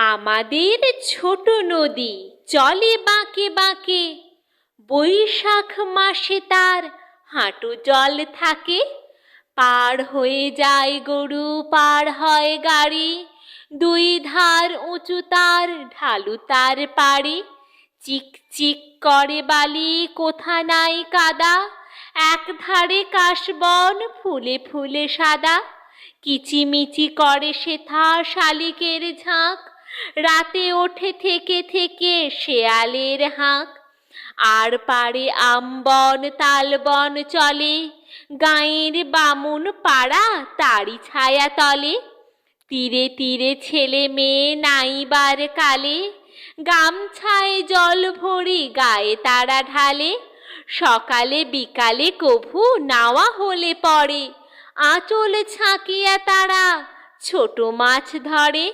আমাদের ছোট নদী চলে বাঁকে বাঁকে, বৈশাখ মাসে তার হাঁটু জল থাকে। পার হয়ে যায় গরু, পার হয় গাড়ি, দুই ধার উঁচু তার, ঢালু তার পাড়ি। চিক চিক করে বালি, কোথা নাই কাদা, এক ধারে কাশবন ফুলে ফুলে সাদা। কিচিমিচি করে সেথা শালিকের ঝাঁক, রাতে ওঠে থেকে থেকে শেয়ালের হাঁক। আর পারে আমবন তালবন চলে, গাঁয়ের বামুন পাড়া তারি ছায়া তলে। তীরে তীরে ছেলে মেয়ে নাইবার কালে, গামছায় জল ভরি গায়ে তারা ঢালে। সকালে বিকালে কভু নাওয়া হলে পরে, আঁচল ছাঁকিয়া তারা ছোট মাছ ধরে।